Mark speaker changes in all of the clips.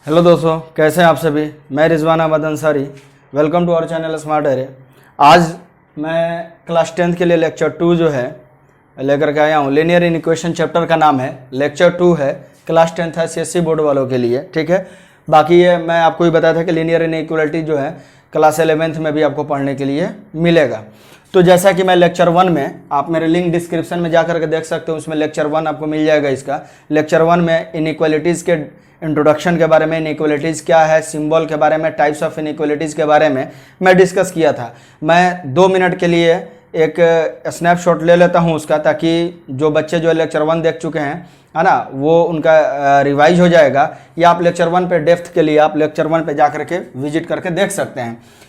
Speaker 1: Hello दोस्तों, कैसे हैं आप सभी। मैं Rizwan Ahmad Ansari, welcome to our channel smart array. आज मैं क्लास 10th के लिए लेक्चर 2 जो है लेकर के आया हूँ। लीनियर इनइक्वेशन चैप्टर का नाम है, लेक्चर 2 है, क्लास 10th है सीएससी बोर्ड वालों के लिए, ठीक है। बाकी ये मैं आपको ही बताया था कि लीनियर इनइक्वालिटी जो है क्लास 11th में भी आपको पढ़ने के लिए मिलेगा। तो जैसा कि मैं लेक्चर 1 में, आप मेरे लिंक डिस्क्रिप्शन में जा करके देख सकते हो, उसमें लेक्चर 1 आपको मिल जाएगा। इसका लेक्चर 1 में इनइक्वालिटीज़ के इंट्रोडक्शन के बारे में, इनइक्वालिटीज़ क्या है, सिंबल के बारे में, टाइप्स ऑफ इनइक्वालिटीज़ के बारे में मैं डिस्कस किया था। मैं 2 मिनट के लिए एक स्नैपशॉट ले लेता हूं उसका, ताकि जो बच्चे जो लेक्चर 1 देख चुके हैं, है ना, वो उनका रिवाइज हो जाएगा। या आप लेक्चर 1 पे डेप्थ के लिए आप लेक्चर 1 पे जा करके विजिट करके देख सकते हैं।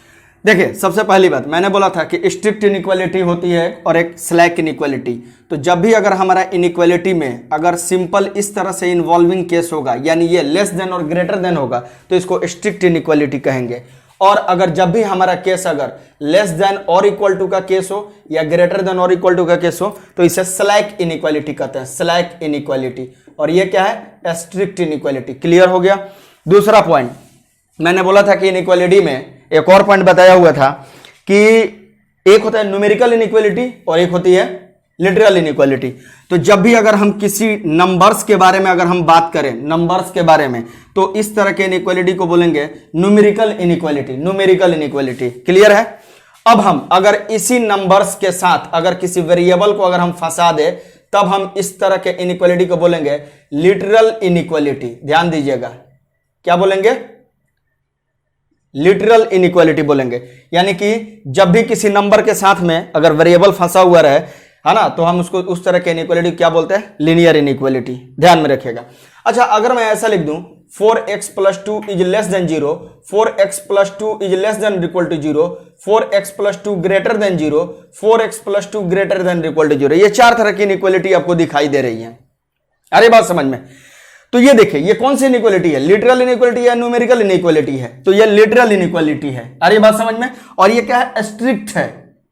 Speaker 1: देखिए, सबसे पहली बात मैंने बोला था कि स्ट्रिक्ट इनइक्वालिटी होती है और एक स्लैक इनइक्वालिटी। तो जब भी अगर हमारा इनइक्वालिटी में अगर सिंपल इस तरह से इन्वॉल्विंग केस होगा, यानी ये लेस देन और ग्रेटर देन होगा, तो इसको स्ट्रिक्ट इनइक्वालिटी कहेंगे। और अगर जब भी हमारा केस अगर लेस देन और इक्वल टू का केस हो या ग्रेटर देन और इक्वल टू का केस हो, तो इसे स्लैक इनइक्वालिटी कहते हैं, स्लैक इनइक्वालिटी। और ये क्या है? Strict inequality. क्लियर हो गया। दूसरा पॉइंट मैंने बोला था कि इनइक्वालिटी में एक और पॉइंट बताया हुआ था कि एक होता है न्यूमेरिकल इनइक्वालिटी और एक होती है लिटरल इनइक्वालिटी। तो जब भी अगर हम किसी नंबर्स के बारे में अगर हम बात करें, नंबर्स के बारे में, तो इस तरह के इनइक्वालिटी को बोलेंगे numerical inequality, numerical inequality. Clear है। अब हम अगर इसी नंबर्स के साथ अगर किसी वेरिएबल को अगर हम फंसा दे, तब हम इस तरह के इनइक्वालिटी को बोलेंगे लिटरल इनइक्वालिटी। ध्यान दीजिएगा, क्या बोलेंगे? लिटरल इनइक्वालिटी बोलेंगे। यानी कि जब भी किसी नंबर के साथ में अगर वेरिएबल फंसा हुआ रहे, है ना, तो हम उसको उस तरह के इनइक्वालिटी क्या बोलते हैं? Linear inequality. ध्यान में रखिएगा। अच्छा, अगर मैं ऐसा लिख दूं 4x + 2 is less than 0, 4x + 2 is less than equal to 0, 4x + 2 greater than 0, 4x + 2 greater than equal to 0, ये 4 तरह की इनइक्वालिटी आपको दिखाई दे रही है। अरे बात समझ में? तो ये देखिए, ये कौन सी इनइक्वालिटी है? लिटरल इनइक्वालिटी या न्यूमेरिकल इनइक्वालिटी है? तो ये लिटरल इनइक्वालिटी है। अरे बात समझ में? और ये क्या है? स्ट्रिक्ट है।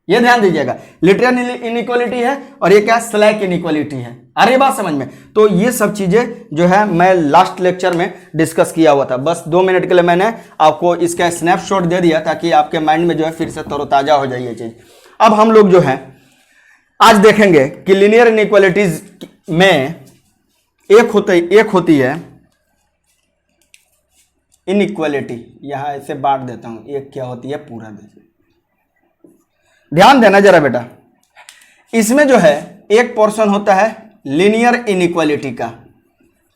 Speaker 1: ये ध्यान दीजिएगा, लिटरल इनइक्वालिटी है और ये क्या? स्लैक इनइक्वालिटी है। अरे बात समझ में? तो ये सब चीजें जो है मैं लास्ट लेक्चर में डिस्कस किया हुआ था। बस 2 मिनट के लिए मैंने आपको इसका स्नैपशॉट दे दिया, ताकि आपके माइंड में जो है फिर से तरोताजा हो जाए ये चीज। अब हम लोग जो है आज देखेंगे कि लीनियर इनइक्वालिटीज में एक होती है इनइक्वालिटी। यहां ऐसे बांट देता हूं, एक क्या होती है पूरा। देखिए, ध्यान देना जरा बेटा, इसमें जो है एक पोर्शन होता है लीनियर इनइक्वालिटी का,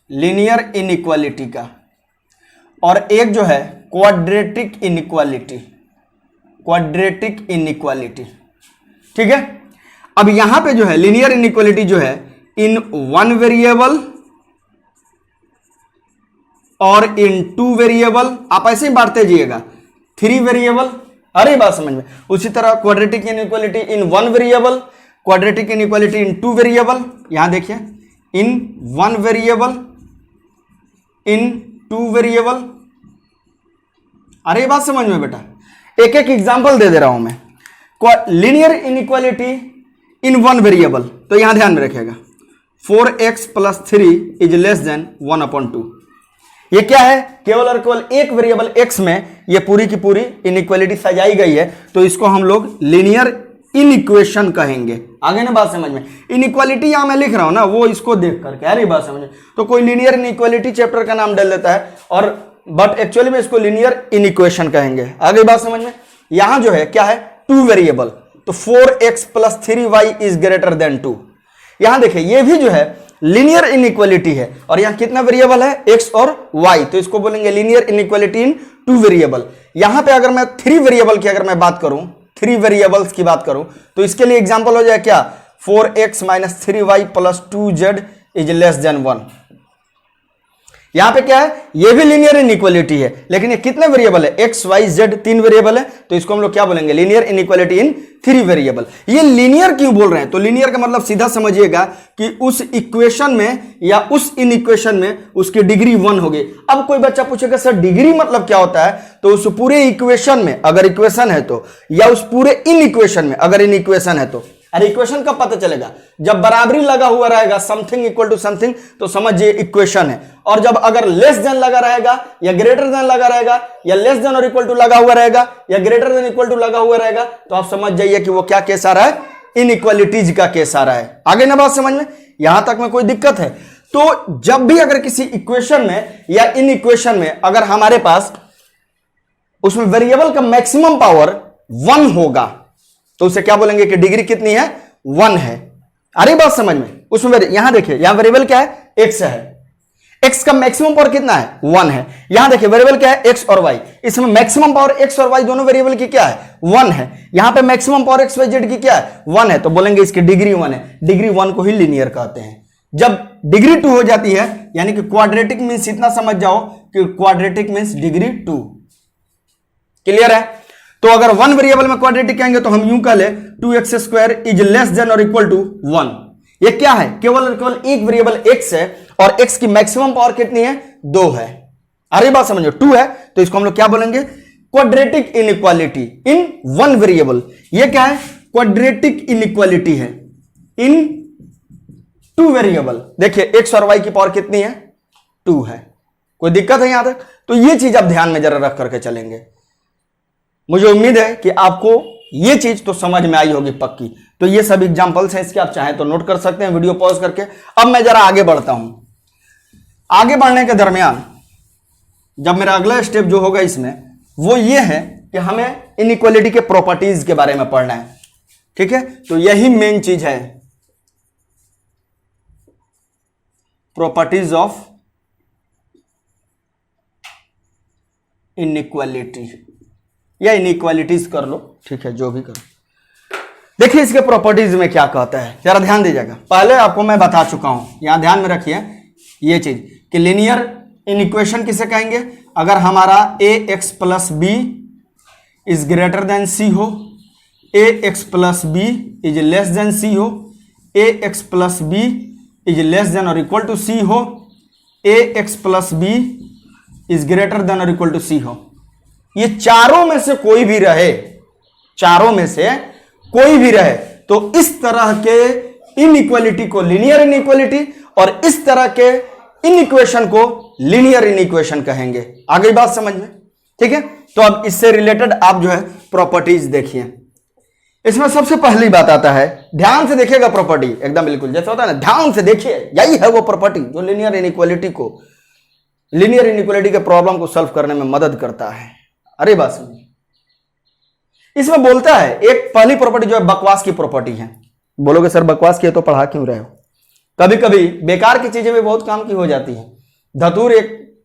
Speaker 1: लीनियर इनइक्वालिटी का, और एक जो है क्वाड्रेटिक इनइक्वालिटी, क्वाड्रेटिक इनइक्वालिटी। ठीक है। अब यहां पे जो है लीनियर इनइक्वालिटी जो है इन 1 वेरिएबल और इन 2 वेरिएबल, आप ऐसे ही बांटते जाइएगा, 3 वेरिएबल। अरे बात समझ में? उसी तरह quadratic inequality in 1 variable, quadratic inequality in 2 variable. यहां देखिए, इन 1 वेरिएबल, इन 2 वेरिएबल। अरे बात समझ में बेटा? एक एक एग्जांपल दे रहा हूं मैं। लीनियर इनइक्वालिटी इन 1 वेरिएबल, तो यहां ध्यान में रखिएगा, 4x + 3 इज लेस देन 1/2। ये क्या है? केवल और केवल एक वेरिएबल x में ये पूरी की पूरी इनइक्वालिटी सजाई गई है, तो इसको हम लोग लीनियर इनइक्वेशन कहेंगे। आगे ना बात समझ में? इनइक्वालिटी यहां मैं लिख रहा हूं ना, वो इसको देख करके, अरे बात समझ में? तो कोई लीनियर इनइक्वालिटी चैप्टर का नाम डाल देता है, और बट एक्चुअली में इसको लीनियर इनइक्वेशन कहेंगे। आगे बात समझ में? यहां जो है क्या है? 2 वेरिएबल, तो 4x + 3y is greater then 2। यहां देखिए, ये भी जो है लीनियर इनइक्वालिटी है, और यहां कितना वेरिएबल है? x और y, तो इसको बोलेंगे लीनियर इनइक्वालिटी इन 2 वेरिएबल। यहां पे अगर मैं 3 वेरिएबल की अगर मैं बात करूं, 3 वेरिएबल्स की बात करूं, तो इसके लिए एग्जांपल हो जाए क्या? 4x - 3y + 2z is less then 1। यहां पे क्या है? ये भी लीनियर इनइक्वालिटी है, लेकिन ये कितने वेरिएबल है? x, y, z 3 वेरिएबल है, तो इसको हम लोग क्या बोलेंगे? Linear inequality in 3 variable. ये लीनियर क्यों बोल रहे हैं? तो लीनियर का मतलब सीधा समझिएगा कि उस इक्वेशन में या उस इनइक्वेशन में उसकी डिग्री 1 होगी। अब कोई बच्चा पूछेगा सर डिग्री मतलब क्या होता है? तो उस पूरे इक्वेशन में अगर इक्वेशन है तो, या उस पूरे इन इक्वेशन में अगर इन इक्वेशन है तो, अरे इक्वेशन कब पता चलेगा? जब बराबरी लगा हुआ रहेगा, समथिंग इक्वल टू समथिंग, तो समझिए इक्वेशन है। और जब अगर लेस देन लगा रहेगा या ग्रेटर देन लगा रहेगा या लेस देन और इक्वल टू लगा हुआ रहेगा या ग्रेटर देन इक्वल टू लगा हुआ रहेगा, तो आप समझ जाइए कि वो क्या केस आ रहा है? इनइक्वालिटीज का केस आ रहा है। आगे ना बात समझ में? यहां तक में कोई दिक्कत है? तो जब भी अगर किसी इक्वेशन में या इन इक्वेशन में अगर हमारे पास उसमें वेरिएबल का मैक्सिमम पावर 1 होगा, तो उसे क्या बोलेंगे कि डिग्री कितनी है? 1 है। अरे बात समझ में? उसमें यहां देखिए, यहां वेरिएबल क्या है? x है। x का मैक्सिमम पावर कितना है? 1 है। यहां देखिए वेरिएबल क्या है? x और y। इसमें मैक्सिमम पावर x और y दोनों वेरिएबल की क्या है? 1 है। यहां पे maximum power x y z की क्या है? 1 है। तो बोलेंगे इसकी डिग्री 1 है। डिग्री 1 को ही लीनियर कहते हैं। जब डिग्री 2 हो जाती है, यानी कि क्वाड्रेटिक मींस इतना समझ जाओ कि क्वाड्रेटिक मींस डिग्री 2। क्लियर है? तो अगर 1 वेरिएबल में क्वाड्रेटिक कहेंगे तो हम यूं कह ले 2x² इज लेस देन और इक्वल टू 1। ये क्या है? केवल और केवल एक वेरिएबल x है और x की मैक्सिमम पावर कितनी है? 2 है। अरे बात समझो, 2 है तो इसको हम लोग क्या बोलेंगे? Quadratic inequality in 1 variable. ये क्या है? क्वाड्रेटिक इनइक्वालिटी है इन 2 वेरिएबल। देखिए x और y की पावर कितनी है? 2 है। कोई दिक्कत है यहां तक? तो ये चीज आप ध्यान में जरा रख करके चलेंगे। मुझे उम्मीद है कि आपको ये चीज तो समझ में आई होगी पक्की। तो ये सब एग्जांपल्स हैं इसके, आप चाहें तो नोट कर सकते हैं वीडियो पॉज करके। अब मैं जरा आगे बढ़ता हूं। आगे बढ़ने के दरमियान जब मेरा अगला स्टेप जो होगा इसमें, वो ये है कि हमें इनइक्वालिटी के प्रॉपर्टीज के बारे में पढ़ना है। ठीक है? तो यही मेन चीज है, प्रॉपर्टीज ऑफ इनइक्वालिटी या इनइक्वालिटीज कर लो, ठीक है, जो भी करो। देखिए इसके प्रॉपर्टीज में क्या कहता है, जरा ध्यान दीजिएगा। पहले आपको मैं बता चुका हूं, यहां ध्यान में रखिए ये चीज कि लीनियर इनइक्वेशन किसे कहेंगे? अगर हमारा ax plus b is greater than c हो, ax plus b is less than c हो, ax plus b is less than और इक्वल टू सी हो, ax plus b is greater than और equal to c हो। ये चारों में से कोई भी रहे, चारों में से कोई भी रहे, तो इस तरह के इनइक्वालिटी को लीनियर इनइक्वालिटी और इस तरह के इनइक्वेशन को लीनियर इनइक्वेशन कहेंगे। आ गई बात समझ में? ठीक है? तो अब इससे रिलेटेड आप जो है प्रॉपर्टीज देखिए। इसमें सबसे पहली बात आता है, ध्यान से देखिएगा प्रॉपर्टी, एकदम बिल्कुल जैसे होता है ना, ध्यान से देखिए। यही है वो प्रॉपर्टी जो लीनियर इनइक्वालिटी के प्रॉब्लम को सॉल्व करने में मदद करता है। अरे बात समझिए, इसमें बोलता है एक पहली प्रॉपर्टी जो है बकवास की प्रॉपर्टी है। बोलोगे सर बकवास की है तो पढ़ा क्यों रहे हो? कभी कभी बेकार की चीजें भी बहुत काम की हो जाती है। धतूर, एक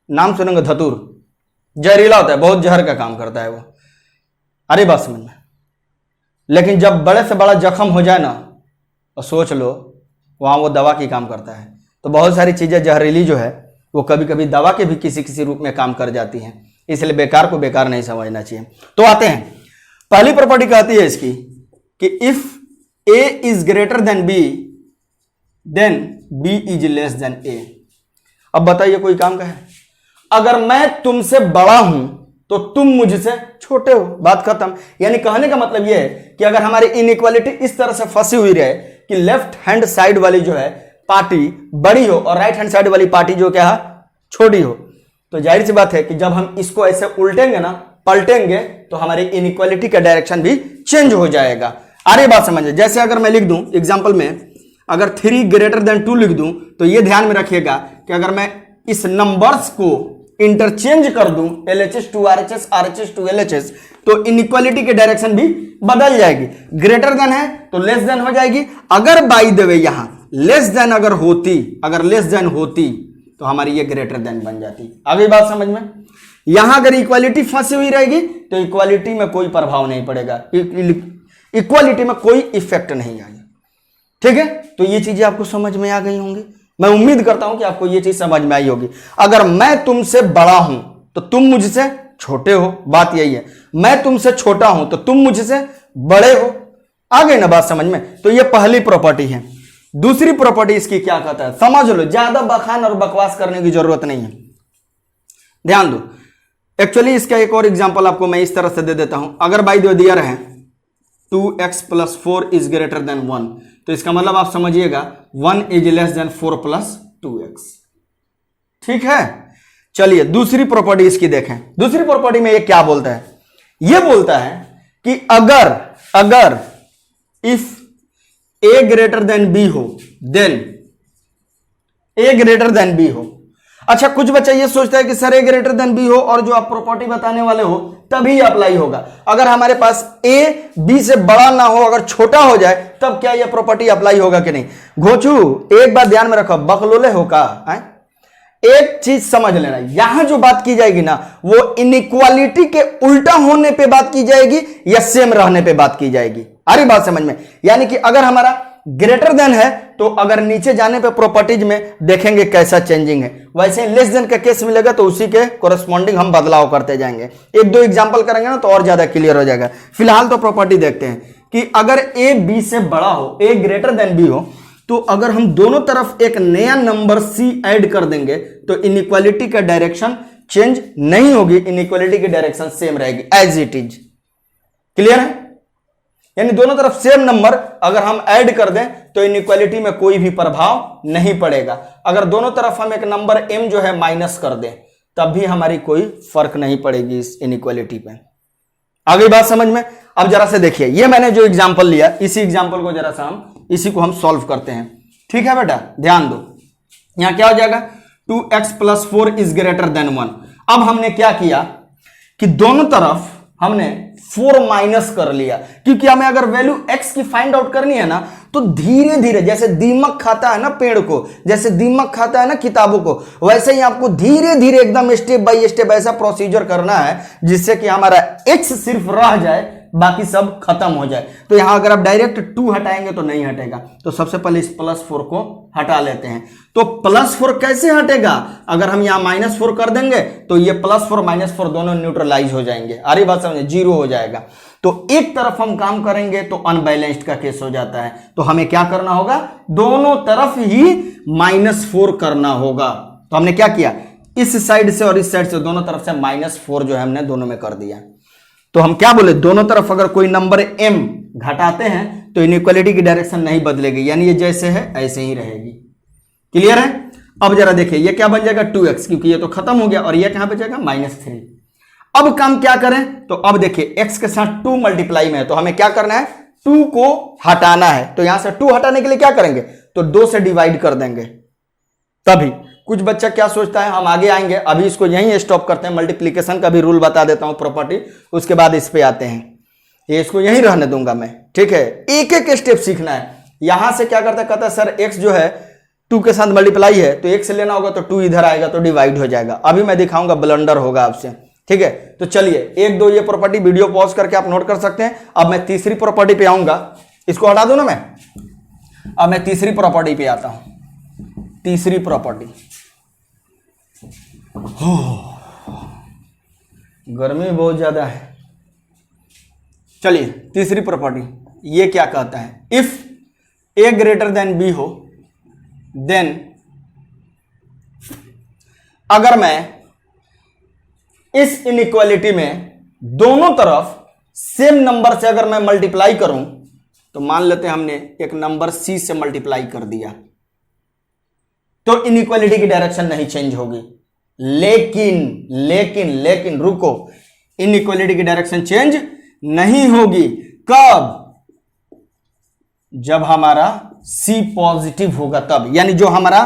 Speaker 1: नाम सुनेंगे धतूर, जहरीला होता है, बहुत जहर का काम करता है वो। अरे बात समझ में? लेकिन जब बड़े से बड़ा जख्म हो जाए ना, तो सोच लो वहां वो दवा की काम करता है। तो बहुत सारी चीजें जहरीली जो है वो कभी कभी दवा के भी किसी किसी रूप में काम कर जाती हैं। इसलिए बेकार को बेकार नहीं समझना चाहिए। तो आते हैं, पहली प्रॉपर्टी कहती है इसकी कि if a is greater than b then b is less than a। अब बताइए कोई काम का है? अगर मैं तुमसे बड़ा हूं तो तुम मुझसे छोटे हो, बात खत्म। यानी कहने का मतलब यह है कि अगर हमारी इनइक्वालिटी इस तरह से फंसी हुई रहे कि लेफ्ट हैंड साइड वाली जो है पार्टी बड़ी हो और राइट हैंड साइड वाली पार्टी जो क्या है छोटी हो, तो जाहिर सी बात है कि जब हम इसको ऐसे उल्टेंगे ना, पलटेंगे, तो हमारी इनइक्वालिटी का डायरेक्शन भी चेंज हो जाएगा। अरे बात समझिए, जैसे अगर मैं लिख दूं एग्जांपल में, अगर 3 ग्रेटर देन 2 लिख दूं, तो ये ध्यान में रखिएगा कि अगर मैं इस नंबर्स को इंटरचेंज कर दूं LHS to RHS, RHS to LHS, तो इनइक्वालिटी के डायरेक्शन भी बदल जाएगी। ग्रेटर देन है तो लेस देन हो जाएगी। अगर बाय द वे यहां लेस देन अगर लेस देन होती तो हमारी ये ग्रेटर देन बन जाती। अगली बात समझ में? यहां अगर इक्वालिटी फंसी हुई रहेगी तो इक्वालिटी में कोई प्रभाव नहीं पड़ेगा, इक्वालिटी में कोई इफेक्ट नहीं आएगा। ठीक है? तो ये चीजें आपको समझ में आ गई होंगी। मैं उम्मीद करता हूं कि आपको ये चीज समझ में आई होगी। अगर मैं तुमसे बड़ा हूं तो तुम मुझसे छोटे हो, बात यही है। मैं तुमसे छोटा हूं तो तुम मुझसे बड़े हो। आ गई ना बात समझ में? तो ये पहली प्रॉपर्टी है। दूसरी प्रॉपर्टी इसकी क्या कहता है समझ लो, ज्यादा बखान और बकवास करने की जरूरत नहीं है, ध्यान दो। एक्चुअली इसका एक और एग्जांपल आपको मैं इस तरह से दे देता हूं। अगर बाय द वे दिया रहे 2x plus 4 is greater then 1, तो इसका मतलब आप समझिएगा 1 is less then 4 plus 2x। ठीक है, चलिए दूसरी प्रॉपर्टी इसकी देखें। दूसरी प्रॉपर्टी में ये क्या बोलता है? ये बोलता है कि अगर if a greater than b हो then a greater than b हो। अच्छा, कुछ बच्चा ये सोचता है कि sir a greater than b हो और जो आप प्रॉपर्टी बताने वाले हो तभी अप्लाई होगा। अगर हमारे पास a b से बड़ा ना हो, अगर छोटा हो जाए तब क्या यह प्रॉपर्टी अप्लाई होगा कि नहीं? घोचू एक बात ध्यान में रखो, बकलोले हो का है? एक चीज समझ लेना, यहां जो बात की जाएगी ना वो इनइक्वालिटी के उल्टा होने पे बात की जाएगी या सेम रहने पे बात की जाएगी। आ रही बात समझ में? यानी कि अगर हमारा ग्रेटर देन है तो अगर नीचे जाने पे प्रॉपर्टीज में देखेंगे कैसा चेंजिंग है, वैसे लेस देन का केस मिलेगा तो उसी के कोरस्पॉन्डिंग हम बदलाव करते जाएंगे। एक दो एग्जांपल करेंगे ना तो और ज्यादा क्लियर हो जाएगा। फिलहाल तो प्रॉपर्टी देखते हैं कि अगर a b से बड़ा हो, a ग्रेटर देन b हो, तो अगर हम दोनों तरफ एक नया नंबर c ऐड कर देंगे तो इनइक्वालिटी का डायरेक्शन चेंज नहीं होगी, इनइक्वालिटी की डायरेक्शन सेम रहेगी एज इट इज। क्लियर है? यानी दोनों तरफ सेम नंबर अगर हम ऐड कर दें तो इनइक्वालिटी में कोई भी प्रभाव नहीं पड़ेगा। अगर दोनों तरफ हम एक नंबर m जो है माइनस कर दें तब भी हमारी कोई फर्क नहीं पड़ेगी इस इनइक्वालिटी पे। आ गई बात समझ में? अब जरा से देखिए, ये मैंने जो एग्जांपल लिया इसी एग्जांपल को जरा सा इसी को हम सॉल्व करते हैं। ठीक है बेटा, ध्यान दो। यहां क्या हो जाएगा? 2x plus 4 is greater then 1। अब हमने क्या किया कि दोनों तरफ हमने 4 माइनस कर लिया, क्योंकि हमें अगर वैल्यू x की फाइंड आउट करनी है ना तो धीरे धीरे, जैसे दीमक खाता है ना पेड़ को, जैसे दीमक खाता है ना किताबों को, वैसे ही आपको धीरे धीरे एकदम स्टेप बाय स्टेप ऐसा प्रोसीजर करना है जिससे कि हमारा x सिर्फ रह जाए, बाकी सब खत्म हो जाए। तो यहां अगर आप डायरेक्ट 2 हटाएंगे तो नहीं हटेगा, तो सबसे पहले इस +4 को हटा लेते हैं। तो +4 कैसे हटेगा? अगर हम यहां -4 कर देंगे तो ये +4 -4 दोनों न्यूट्रलाइज हो जाएंगे। अरे बात समझे? 0 हो जाएगा। तो एक तरफ हम काम करेंगे तो अनबैलेंस्ड का केस हो जाता है, तो हमें क्या करना होगा? दोनों तरफ ही -4 करना होगा। तो हमने क्या किया? इस साइड से और इस साइड से दोनों तरफ से -4 जो है हमने दोनों में कर दिया। तो हम क्या बोले? दोनों तरफ अगर कोई नंबर m घटाते हैं तो इनइक्वालिटी की डायरेक्शन नहीं बदलेगी, यानी ये जैसे है ऐसे ही रहेगी। क्लियर है? अब जरा देखिए, ये क्या बन जाएगा? 2x, क्योंकि ये तो खत्म हो गया, और ये कहां पे जाएगा? -3। अब काम क्या करें? तो अब देखिए x के साथ 2 मल्टीप्लाई में है, तो हमें क्या करना है? 2 को हटाना है। तो यहां से 2 हटाने के लिए क्या करेंगे? तो 2 से डिवाइड कर देंगे। तभी कुछ बच्चा क्या सोचता है, हम आगे आएंगे, अभी इसको यहीं स्टॉप करते हैं। मल्टीप्लीकेशन का भी रूल बता देता हूं प्रॉपर्टी, उसके बाद इस पे आते हैं। ये इसको यहीं रहने दूंगा मैं, ठीक है? एक एक स्टेप सीखना है। यहां से क्या करता है? कहता है सर x जो है 2 के साथ मल्टीप्लाई है तो 1 से लेना होगा, तो 2 इधर आएगा तो डिवाइड हो जाएगा। अभी मैं दिखाऊंगा, ब्लंडर होगा आपसे। ठीक है, तो चलिए 1 2 ये प्रॉपर्टी वीडियो पॉज करके आप नोट कर सकते हैं। अब मैं तीसरी प्रॉपर्टी पे आऊंगा, इसको हटा दो ना मैं। अब मैं तीसरी प्रॉपर्टी पे आता हूं। तीसरी प्रॉपर्टी, गर्मी बहुत ज्यादा है। चलिए तीसरी प्रॉपर्टी, ये क्या कहता है? If a greater than b हो देन, अगर मैं इस इनइक्वालिटी में दोनों तरफ सेम नंबर से अगर मैं मल्टीप्लाई करूं, तो मान लेते हैं हमने एक नंबर c से मल्टीप्लाई कर दिया, तो इनइक्वालिटी की डायरेक्शन नहीं चेंज होगी। लेकिन लेकिन लेकिन रुको, इनइक्वालिटी की डायरेक्शन चेंज नहीं होगी। कब? जब हमारा c पॉजिटिव होगा तब, यानी जो हमारा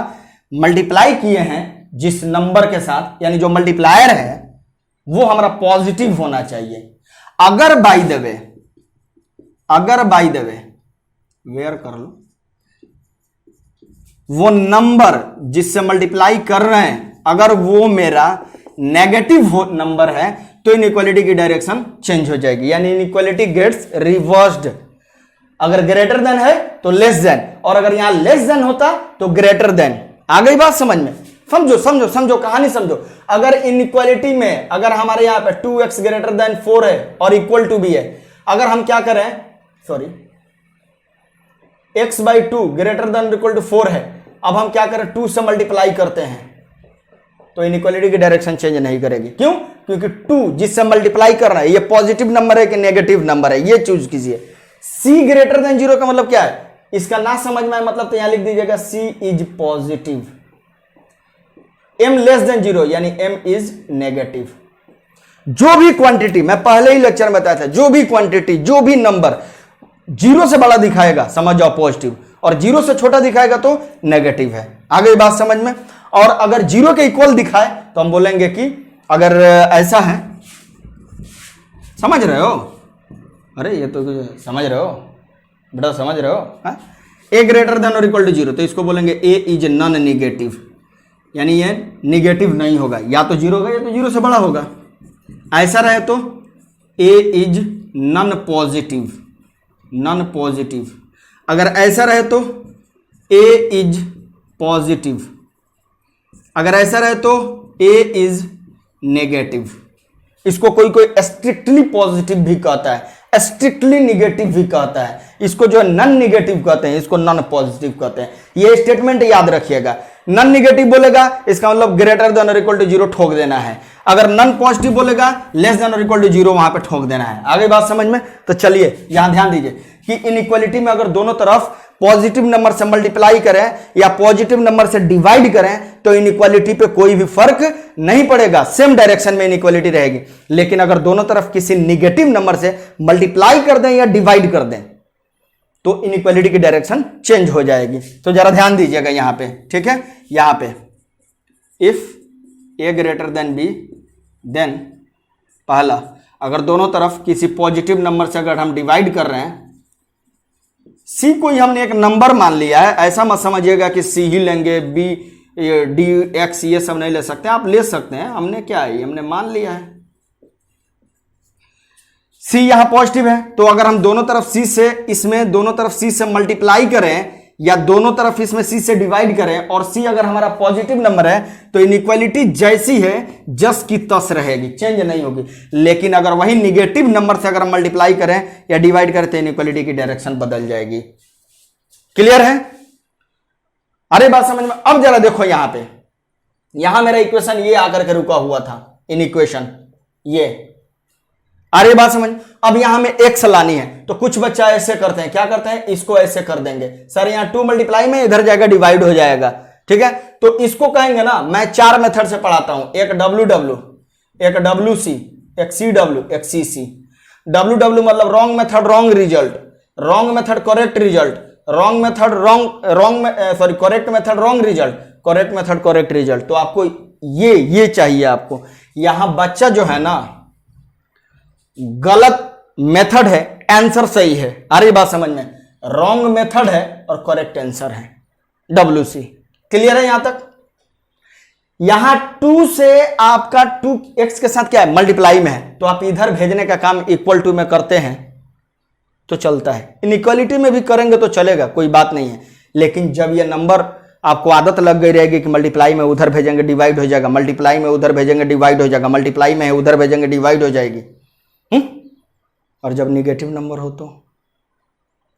Speaker 1: मल्टीप्लाई किए हैं जिस नंबर के साथ, यानी जो मल्टीप्लायर है वो हमारा पॉजिटिव होना चाहिए। अगर बाय द वे वेयर कर लो, वो नंबर जिससे मल्टीप्लाई कर रहे हैं अगर वो मेरा नेगेटिव नंबर है तो इनइक्वालिटी की डायरेक्शन चेंज हो जाएगी, यानी इनइक्वालिटी गेट्स रिवर्स्ड। अगर ग्रेटर देन है तो लेस देन, और अगर यहां लेस देन होता तो ग्रेटर देन। आ गई बात समझ में? समझो समझो समझो, कहानी समझो। अगर इनइक्वालिटी में अगर हमारे यहां पे 2x ग्रेटर देन 4 है और इक्वल टू भी है, अगर हम क्या करें, sorry x/2 greater than equal to 4 है, अब हम क्या करें? 2 से मल्टीप्लाई करते हैं, तो इनइक्वालिटी की डायरेक्शन चेंज नहीं करेगी। क्यों? क्योंकि 2 जिससे मल्टीप्लाई कर रहा है ये पॉजिटिव नंबर है कि नेगेटिव नंबर है, ये चूज कीजिए। C ग्रेटर देन 0 का मतलब क्या है, इसका ना समझ में आए मतलब तो यहां लिख दीजिएगा C is positive, M less than 0 यानी M इज नेगेटिव। जो भी क्वांटिटी, मैं पहले ही लेक्चर में बताया था, जो भी क्वांटिटी, जो भी नंबर 0 से बड़ा दिखाएगा समझ जाओ पॉजिटिव, और 0 से छोटा दिखाएगा तो नेगेटिव है। आ गई बात समझ में। और अगर 0 के इक्वल दिखाए तो हम बोलेंगे कि अगर ऐसा है, समझ रहे हो, अरे ये तो समझ रहे हो बेटा, समझ रहे हो, ए ग्रेटर देन और इक्वल टू 0, तो इसको बोलेंगे ए इज नॉन नेगेटिव, यानी ये निगेटिव नहीं होगा, या तो 0 होगा या तो 0 से बड़ा होगा। ऐसा रहे तो a is non positive, non positive. अगर ऐसा रहे तो ए इज पॉजिटिव, अगर ऐसा रहे तो ए इज नेगेटिव। इसको कोई कोई स्ट्रिक्टली पॉजिटिव भी कहता है, स्ट्रिक्टली निगेटिव भी कहता है, इसको जो नॉन निगेटिव कहते हैं, इसको नॉन पॉजिटिव कहते हैं। ये स्टेटमेंट याद रखिएगा। नॉन निगेटिव बोलेगा इसका मतलब ग्रेटर देन और इक्वल टू 0 ठोक देना है, अगर नॉन पॉजिटिव बोलेगा लेस देन और इक्वल टू 0 वहां पे ठोक देना है। आगे बात समझ में। तो चलिए यहां ध्यान दीजिए कि इनइक्वालिटी में अगर दोनों तरफ पॉजिटिव नंबर से मल्टीप्लाई करें या पॉजिटिव नंबर से डिवाइड करें तो इनइक्वालिटी पे कोई भी फर्क नहीं पड़ेगा, सेम डायरेक्शन में इनइक्वालिटी रहेगी। लेकिन अगर दोनों तरफ किसी निगेटिव नंबर से मल्टीप्लाई कर दें या डिवाइड कर दें तो इनइक्वालिटी की डायरेक्शन चेंज हो जाएगी। तो जरा ध्यान दीजिएगा यहां पे, ठीक है। यहां पे if a greater than b, then पहला, अगर दोनों तरफ किसी पॉजिटिव नंबर से अगर हम डिवाइड कर रहे हैं, सी को ही हमने एक नंबर मान लिया है, ऐसा मत समझिएगा कि सी ही लेंगे, बी डी एक्स ये सब नहीं ले सकते, आप ले सकते हैं। हमने क्या है, हमने मान लिया है सी यहां पॉजिटिव है, तो अगर हम दोनों तरफ सी से, इसमें दोनों तरफ सी से मल्टीप्लाई करें या दोनों तरफ इसमें सी से डिवाइड करें और सी अगर हमारा पॉजिटिव नंबर है तो इनइक्वालिटी जैसी है जस की तस रहेगी, चेंज नहीं होगी। लेकिन अगर वही निगेटिव नंबर से अगर हम मल्टीप्लाई करें या डिवाइड करें तो इनइक्वालिटी की डायरेक्शन बदल जाएगी। क्लियर है? अरे बात समझ में। अब जरा देखो यहां पे, यहां मेरा इक्वेशन ये आकर के रुका हुआ था, इन इक्वेशन ये, अरे बात समझ। अब यहां में एक्स लानी है तो कुछ बच्चा ऐसे करते हैं, क्या करते हैं, इसको ऐसे कर देंगे, सर यहां 2 मल्टीप्लाई में इधर जाएगा डिवाइड हो जाएगा, ठीक है। तो इसको कहेंगे ना, मैं 4 मेथड से पढ़ाता हूं, एक WW, एक WC, एक CW, एक CC। WW मतलब wrong method wrong result, wrong method correct result, wrong method correct method wrong result, correct method correct result. तो आपको ये चाहिए आपको। यहां बच्चा जो है ना गलत मेथड है, आंसर सही है, अरे बात समझ में, रॉन्ग मेथड है और करेक्ट आंसर है WC। क्लियर है यहां तक? यहां 2 से आपका 2x के साथ क्या है, मल्टीप्लाई में है, तो आप इधर भेजने का काम इक्वल टू में करते हैं तो चलता है। इनइक्वालिटी में भी करेंगे तो चलेगा, कोई बात नहीं है। लेकिन जब ये नंबर आपको आदत लग गई रहेगी कि मल्टीप्लाई में उधर भेजेंगे डिवाइड हो जाएगा, मल्टीप्लाई में उधर भेजेंगे डिवाइड हो जाएगा, मल्टीप्लाई में उधर भेजेंगे डिवाइड हो जाएगी, और जब निगेटिव नंबर हो तो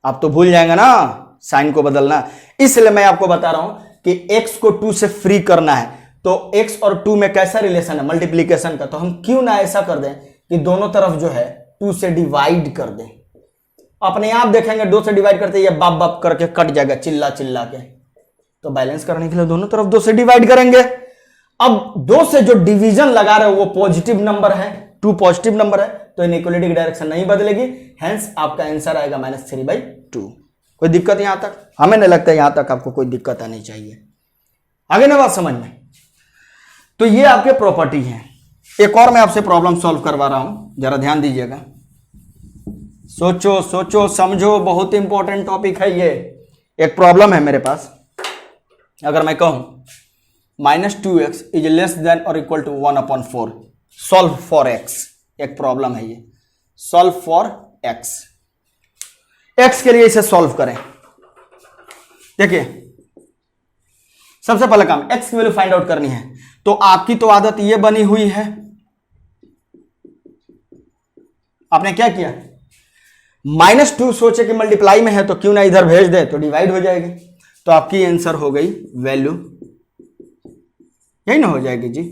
Speaker 1: आप तो भूल जाएंगे ना साइन को बदलना। इसलिए मैं आपको बता रहा हूं कि x को 2 से फ्री करना है, तो x और 2 में कैसा रिलेशन है, मल्टीप्लीकेशन का। तो हम क्यों ना ऐसा कर दें कि दोनों तरफ जो है 2 से डिवाइड कर दें, अपने आप देखेंगे 2 से डिवाइड करते ये बाप बाप करके कट जाएगा चिल्ला चिल्ला के। तो बैलेंस करने के लिए दोनों तरफ 2 से डिवाइड करेंगे। अब 2 से जो डिवीजन लगा रहे हो वो पॉजिटिव नंबर है, 2 पॉजिटिव नंबर है, तो इनइक्वालिटी की डायरेक्शन नहीं बदलेगी, हेंस आपका आंसर आएगा -3/2। कोई दिक्कत यहां तक? हमें नहीं लगता यहां तक आपको कोई दिक्कत आनी चाहिए। आगे ना बात समझ में। तो ये आपके प्रॉपर्टी है। एक और मैं आपसे प्रॉब्लम सॉल्व करवा रहा हूं, जरा ध्यान दीजिएगा, सोचो सोचो समझो, बहुत इंपॉर्टेंट टॉपिक है ये। एक प्रॉब्लम है मेरे पास, अगर मैं कहूं -2x इज लेस देन और equal to 1/4, solve for x। एक प्रॉब्लम है ये, सॉल्व फॉर x। x के लिए इसे सॉल्व करें। देखिए सबसे पहला काम x की वैल्यू फाइंड आउट करनी है। तो आपकी तो आदत ये बनी हुई है, आपने क्या किया, -2 सोचे कि मल्टीप्लाई में है तो क्यों ना इधर भेज दे, तो डिवाइड हो जाएगी। तो आपकी आंसर हो गई वैल्यू, यही ना हो जाएगी जी,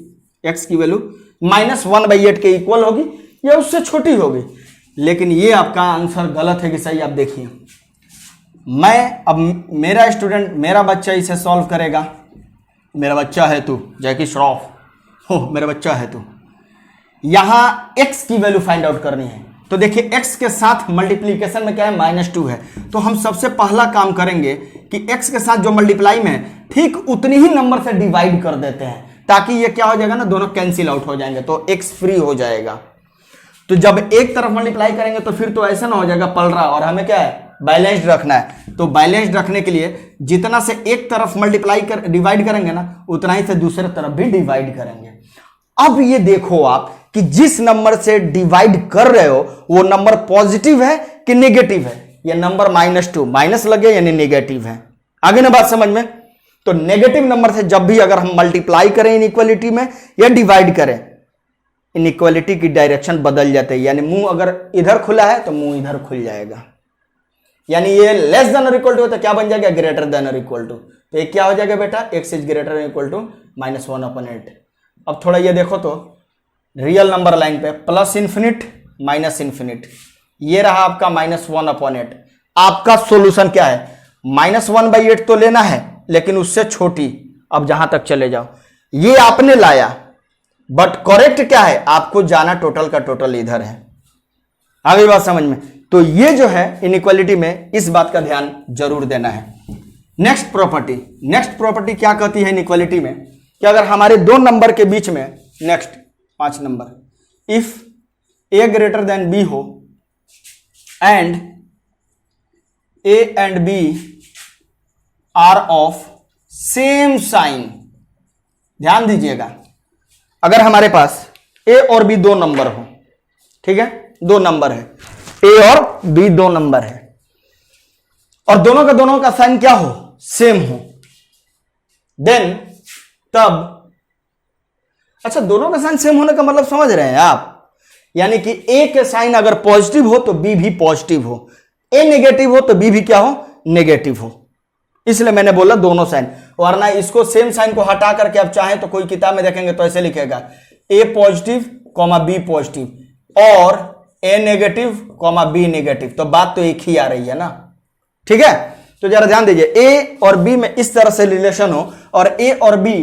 Speaker 1: x की वैल्यू -1/8 के इक्वल होगी या उससे छोटी होगी। लेकिन ये आपका आंसर गलत है कि सही, आप देखिए। अब मेरा स्टूडेंट, मेरा बच्चा इसे सॉल्व करेगा। मेरा बच्चा है तू, जैकी श्रॉफ हो, मेरा बच्चा है तू। यहां x की वैल्यू फाइंड आउट करनी है। तो देखिए x के साथ मल्टीप्लीकेशन में क्या है, -2 है। तो हम सबसे पहला काम करेंगे कि x के साथ जो मल्टीप्लाई में है ठीक उतनी ही नंबर से डिवाइड कर देते हैं, ताकि ये क्या हो जाएगा ना, दोनों कैंसिल आउट हो जाएंगे, तो x फ्री हो जाएगा। तो जब एक तरफ मल्टीप्लाई करेंगे तो फिर तो ऐसा ना हो जाएगा पलड़ा, और हमें क्या है, बैलेंस्ड रखना है। तो बैलेंस्ड रखने के लिए जितना से एक तरफ मल्टीप्लाई कर डिवाइड करेंगे ना, उतना ही से दूसरे तरफ भी डिवाइड करेंगे। अब ये देखो आप कि जिस नंबर से डिवाइड कर रहे हो वो नंबर पॉजिटिव है कि नेगेटिव है। ये नंबर -2, माइनस लगे यानी नेगेटिव है। आगे ना बात समझ में। तो नेगेटिव नंबर से जब भी अगर हम मल्टीप्लाई करें इनइक्वालिटी में या डिवाइड करें, इनइक्वालिटी की डायरेक्शन बदल जाते हैं। यानी मुंह अगर इधर खुला है तो मुंह इधर खुल जाएगा। यानी ये लेस देन और इक्वल टू तो क्या बन जाएगा, ग्रेटर देन और इक्वल टू। तो ये क्या हो जाएगा बेटा, x is greater than equal to -1/8। अब थोड़ा ये देखो तो रियल नंबर लाइन पे प्लस इन्फिनिट माइनस इन्फिनिट, ये रहा आपका -1/8। आपका सोल्यूशन क्या है, -1/8 तो लेना है लेकिन उससे छोटी, अब जहां तक चले जाओ। ये आपने लाया, बट करेक्ट क्या है, आपको जाना टोटल का टोटल इधर है। आ गई बात समझ में। तो ये जो है इनइक्वालिटी में इस बात का ध्यान जरूर देना है। नेक्स्ट प्रॉपर्टी क्या कहती है इनइक्वालिटी में, कि अगर हमारे दो नंबर के बीच में, next 5 number, if a greater than b हो and a and b are of same sign. ध्यान दीजिएगा, अगर हमारे पास a और b दो नंबर हो, ठीक है, दो नंबर है, a और b दो नंबर है, और दोनों का साइन क्या हो, सेम हो, देन तब, अच्छा दोनों का साइन सेम होने का मतलब समझ रहे हैं आप, यानी कि a के साइन अगर पॉजिटिव हो तो b भी पॉजिटिव हो, a नेगेटिव हो तो b भी क्या हो, नेगेटिव हो। इसलिए मैंने बोला दोनों साइन, वरना इसको सेम साइन को हटा करके आप चाहें तो कोई किताब में देखेंगे तो ऐसे लिखेगा a positive comma b positive और a negative comma b negative, तो बात तो एक ही आ रही है ना, ठीक है। तो जरा ध्यान दीजिए, a और b में इस तरह से रिलेशन हो और a और b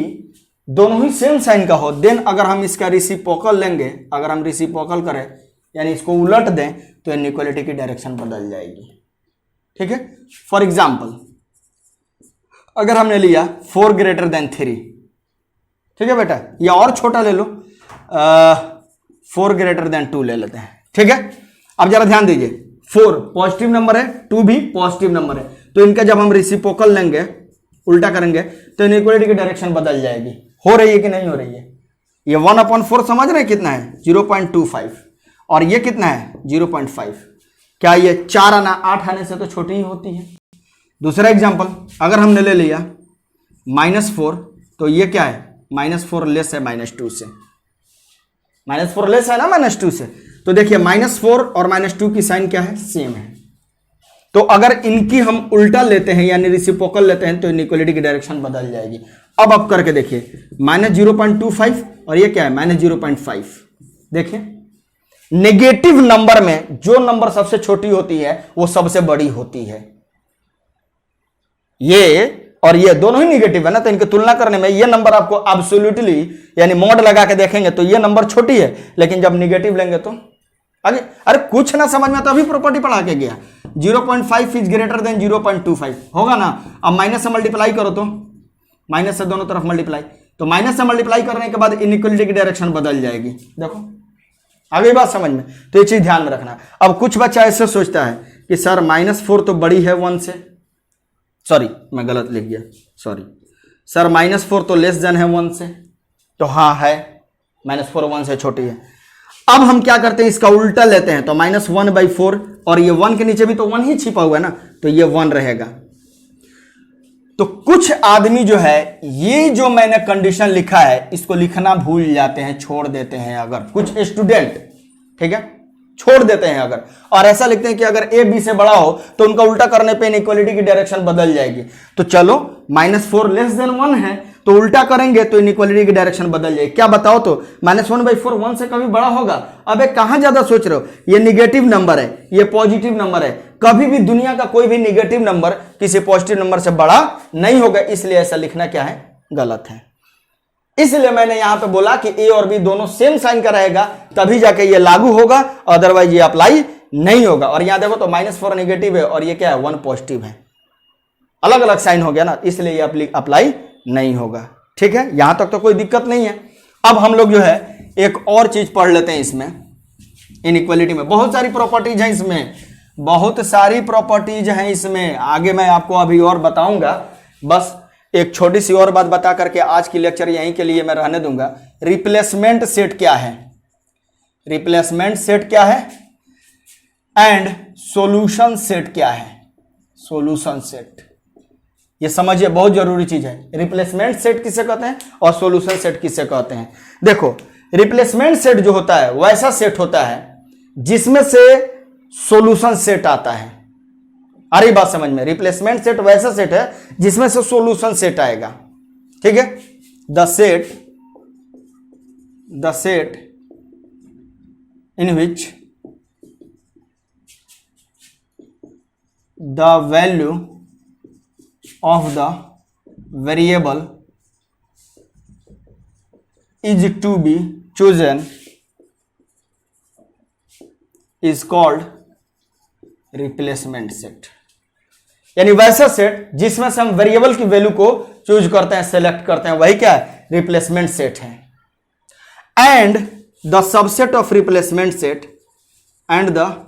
Speaker 1: दोनों ही सेम साइन का हो, देन अगर हम इसका रेसिप्रोकल लेंगे, अगर हम रेसिप्रोकल करें यानी इसको उलट दें तो इनइक्वालिटी की डायरेक्शन बदल जाएगी, ठीक है। फॉर एग्जाम्पल अगर हमने लिया 4 ग्रेटर देन 3, ठीक है बेटा, या और छोटा ले लो, 4 ग्रेटर देन 2 ले लेते हैं, ठीक है। अब जरा ध्यान दीजिए, 4 पॉजिटिव नंबर है, 2 भी पॉजिटिव नंबर है, तो इनका जब हम रेसिप्रोकल लेंगे, उल्टा करेंगे, तो इनइक्वालिटी की डायरेक्शन बदल जाएगी। हो रही है कि नहीं हो रही है, ये 1/4 समझ रहे हैं कितना है, 0.25, और ये कितना है 0.5। क्या ये 4 आना 8 आने से तो छोटी ही होती है। दूसरा एग्जांपल अगर हमने ले लिया -4, तो ये क्या है, -4 लेस है -2 से, -4 लेस है ना -2 से, तो देखिए -4 और -2 की साइन क्या है, सेम है। तो अगर इनकी हम उल्टा लेते हैं यानी रेसिप्रोकल लेते हैं तो इनइक्वालिटी की डायरेक्शन बदल जाएगी। अब आप करके देखिए, -0.25 और ये क्या है -0.5। देखिए नेगेटिव नंबर में जो नंबर सबसे छोटी होती है वो सबसे बड़ी होती है। ये और ये दोनों ही नेगेटिव है ना, तो इनकी तुलना करने में ये नंबर आपको एब्सोल्युटली यानी मोड लगा के देखेंगे तो ये नंबर छोटी है, लेकिन जब नेगेटिव लेंगे तो आगे, अरे कुछ ना समझ में तो अभी प्रॉपर्टी पढ़ा के गया, 0.5 इज ग्रेटर देन 0.25 होगा ना। अब माइनस से मल्टीप्लाई करो तो माइनस से दोनों तरफ मल्टीप्लाई, तो माइनस से मल्टीप्लाई करने के बाद इनइक्वालिटी की डायरेक्शन बदल जाएगी। देखो आ गई बात समझ में, तो ये चीज ध्यान में रखना। अब कुछ बच्चा ऐसे सोचता है कि सर -4 तो बड़ी है 1 से, सॉरी मैं गलत लिख गया, सॉरी सर -4 तो लेस देन है 1 से, तो हाँ है, -4 1 से छोटी है। अब हम क्या करते हैं, इसका उल्टा लेते हैं, तो -1/4 और ये 1 के नीचे भी तो 1 ही छिपा हुआ है ना, तो ये 1 रहेगा। तो कुछ आदमी जो है ये जो मैंने कंडीशन लिखा है इसको लिखना भूल जाते हैं, छोड़ देते हैं। अगर कुछ स्टूडेंट, ठीक है, छोड़ देते हैं अगर, और ऐसा लिखते हैं कि अगर a b से बड़ा हो तो उनका उल्टा करने पे इनइक्वालिटी की डायरेक्शन बदल जाएगी। तो चलो -4 लेस देन 1 है तो उल्टा करेंगे तो इनइक्वालिटी की डायरेक्शन बदल जाएगी। क्या बताओ तो, -1/4 1 से कभी बड़ा होगा? अबे कहां ज्यादा सोच रहे हो, ये निगेटिव नंबर है, ये पॉजिटिव नंबर है, कभी भी दुनिया का कोई भी निगेटिव नंबर किसी पॉजिटिव नंबर से बड़ा नहीं होगा, इसलिए ऐसा लिखना क्या है, गलत है। इसलिए मैंने यहां पे बोला कि ए और बी दोनों सेम साइन का रहेगा तभी जाके ये लागू होगा, अदरवाइज ये अप्लाई नहीं होगा। और यहां देखो तो -4 नेगेटिव है और ये क्या है, 1 पॉजिटिव है, अलग अलग साइन हो गया ना, इसलिए ये अप्लाई नहीं होगा। ठीक है, यहां तक तो कोई दिक्कत नहीं है। अब हम लोग जो है एक और चीज पढ़ लेते हैं इसमें, इनइक्वालिटी में बहुत सारी प्रॉपर्टीज हैं, इसमें बहुत सारी प्रॉपर्टीज हैं इसमें, आगे मैं आपको अभी और बताऊंगा। बस एक छोटी सी और बात बता करके आज की लेक्चर यहीं के लिए मैं रहने दूंगा। रिप्लेसमेंट सेट क्या है, रिप्लेसमेंट सेट क्या है एंड सॉल्यूशन सेट क्या है, सॉल्यूशन सेट, ये समझिए बहुत जरूरी चीज है। रिप्लेसमेंट सेट किसे कहते हैं और सॉल्यूशन सेट किसे कहते हैं। देखो, रिप्लेसमेंट सेट जो होता है वैसा सेट होता है जिसमें से सॉल्यूशन सेट आता है। अरे बात समझ में, रिप्लेसमेंट सेट वैसा सेट है जिसमें से सॉल्यूशन सेट आएगा। ठीक है, the set in which the value of the variable is to be chosen is called replacement set. यानी वैसा सेट जिसमें से हम वेरिएबल की वैल्यू को चूज करते हैं, सेलेक्ट करते हैं, वही क्या है, रिप्लेसमेंट सेट है। And the subset of replacement set and the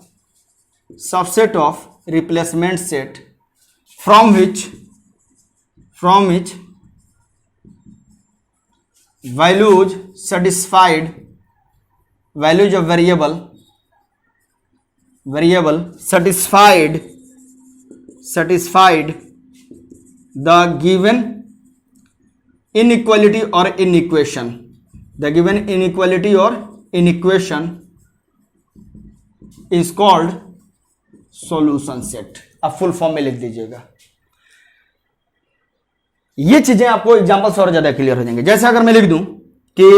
Speaker 1: subset of replacement set from which values satisfied, values of variable satisfied the given inequality or inequation, the given inequality or inequation is called solution set। अब full form में लिख दीजिएगा, ये चीजें आपको example से और ज्यादा क्लियर हो जाएंगे। जैसे अगर मैं लिख दूं कि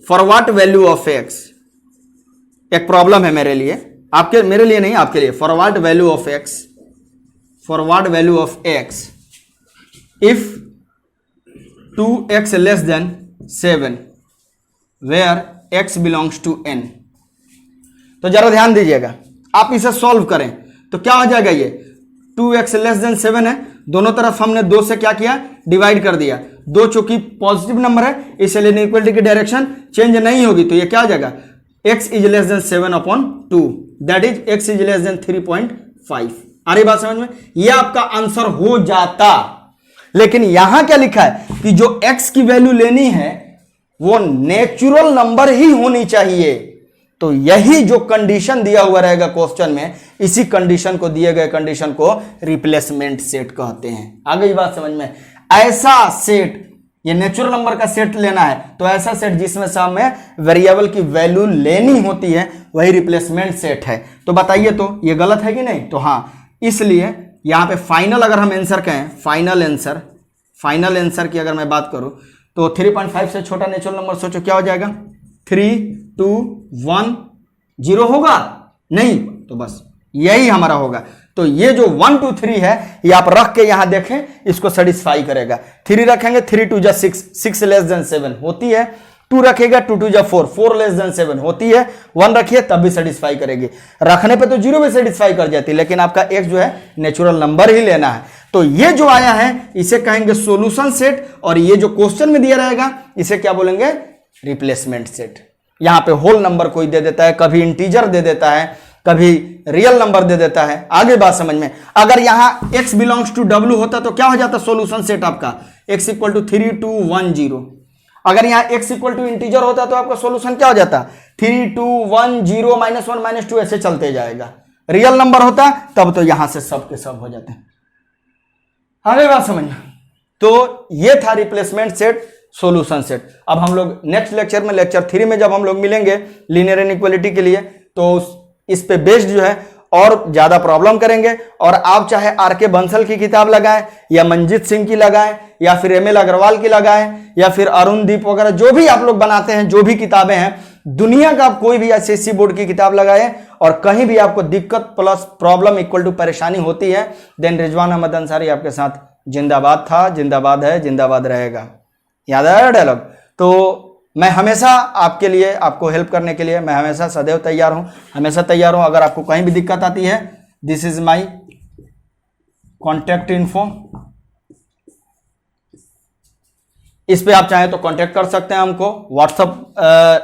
Speaker 1: for what value of x, एक प्रॉब्लम है मेरे लिए, मेरे लिए नहीं, आपके लिए। For what value of x if 2x less than 7 where x belongs to n। तो जरा ध्यान दीजिएगा, आप इसे सॉल्व करें तो क्या हो जाएगा, ये 2x लेस देन 7 है, दोनों तरफ हमने 2 से क्या किया, डिवाइड कर दिया। 2 चूंकि पॉजिटिव नंबर है इसलिए इनइक्वालिटी की डायरेक्शन चेंज नहीं होगी, तो ये क्या हो जाएगा, x is less then 7/2, that is x is less then 3.5। आ रही बात समझ में, ये आपका आंसर हो जाता। लेकिन यहां क्या लिखा है कि जो x की वैल्यू लेनी है वो नेचुरल नंबर ही होनी चाहिए। तो यही जो कंडीशन दिया हुआ रहेगा क्वेश्चन में, इसी कंडीशन को, दिए गए कंडीशन को रिप्लेसमेंट सेट कहते हैं। आ गई बात समझ में। ऐसा सेट, ये नेचुरल नंबर का सेट लेना है तो ऐसा सेट जिसमें से हमें वेरिएबल की वैल्यू लेनी होती है वही रिप्लेसमेंट सेट है। तो बताइए तो ये गलत है कि नहीं? तो हाँ, इसलिए यहां पे फाइनल अगर हम आंसर कहें, फाइनल आंसर की अगर मैं बात करूं तो 3.5 से छोटा नेचुरल नंबर सोचो क्या हो जाएगा, 3, 2, 1, 0 होगा नहीं, तो बस यही हमारा होगा। तो ये जो 1, 2, 3 है ये आप रख के यहां देखें, इसको सेटिस्फाई करेगा। 3 रखेंगे, 3 2 जा 6, 6 लेस देन 7 होती है। 2 रखेगा, 2 2 जा 4, 4 लेस देन 7 होती है। 1 रखिए तब भी सेटिस्फाई करेगी, रखने पे तो 0 भी सेटिस्फाई कर जाती है, लेकिन आपका x जो है नेचुरल नंबर ही लेना है। तो ये जो आया है इसे कहेंगे सॉल्यूशन सेट, और ये जो क्वेश्चन में दिया रहेगा इसे क्या बोलेंगे, रिप्लेसमेंट सेट। यहां पे होल नंबर कोई दे देता है, कभी इंटीजर दे देता है, कभी रियल नंबर दे देता है। आगे बात समझ में। अगर यहां x बिलोंग्स टू w होता तो क्या हो जाता सॉल्यूशन सेट आपका, x इक्वल टू 3 2 1 0। अगर यहां x इक्वल टू इंटीजर होता तो आपका सॉल्यूशन क्या हो जाता, 3 2 1 0 -1 -2 ऐसे चलते जाएगा। रियल नंबर होता तब तो यहां से सब के सब हो जाते हैं। आगे बात समझना। तो ये था रिप्लेसमेंट सेट, सॉल्यूशन सेट। अब हम लोग नेक्स्ट लेक्चर में, लेक्चर 3 में जब हम लोग मिलेंगे लीनियर इनइक्वालिटी के लिए, तो इस पे बेस्ड जो है और ज्यादा प्रॉब्लम करेंगे। और आप चाहे आर के बंसल की किताब लगाएं या मंजीत सिंह की लगाएं या फिर एम एल अग्रवाल की लगाएं या फिर अरुणदीप वगैरह जो भी आप लोग बनाते हैं, जो भी किताबें हैं दुनिया का, आप कोई भी एसएससी बोर्ड की किताब लगाएं और कहीं भी आपको दिक्कत प्लस प्रॉब्लम इक्वल टू परेशानी होती है, देन रिजवान अहमद अंसारी आपके साथ जिंदाबाद था, जिंदाबाद है, जिंदाबाद रहेगा। याद आया डायलॉग? तो मैं हमेशा आपके लिए, आपको हेल्प करने के लिए मैं हमेशा सदैव तैयार हूं, हमेशा तैयार हूं। अगर आपको कहीं भी दिक्कत आती है, this is my contact info, इस पे आप चाहें तो कांटेक्ट कर सकते हैं हमको। व्हाट्सअप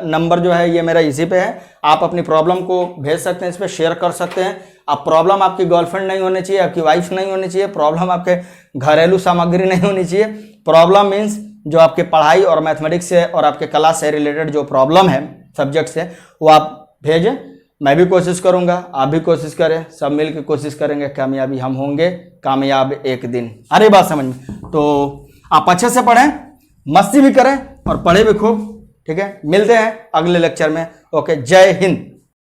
Speaker 1: नंबर जो है ये मेरा इसी पे है, आप अपनी प्रॉब्लम को भेज सकते हैं, इस पे शेयर कर सकते हैं। अब प्रॉब्लम आपकी गर्लफ्रेंड नहीं होनी चाहिए, आपकी वाइफ नहीं होनी चाहिए, प्रॉब्लम आपके घरेलू सामग्री नहीं होनी चाहिए। प्रॉब्लम मीन्स जो आपके पढ़ाई और मैथमेटिक्स से और आपके क्लास से रिलेटेड जो प्रॉब्लम है सब्जेक्ट से, वो आप भेजें, मैं भी कोशिश करूंगा, आप भी कोशिश करें, सब मिल के कोशिश करेंगे, कामयाबी हम होंगे, कामयाब एक दिन। अरे बात समझ में? तो आप अच्छे से पढ़ें, मस्ती भी करें और पढ़े भी खूब, ठीक है? मिलते हैं अगले लेक्चर में। ओके, जय हिंद।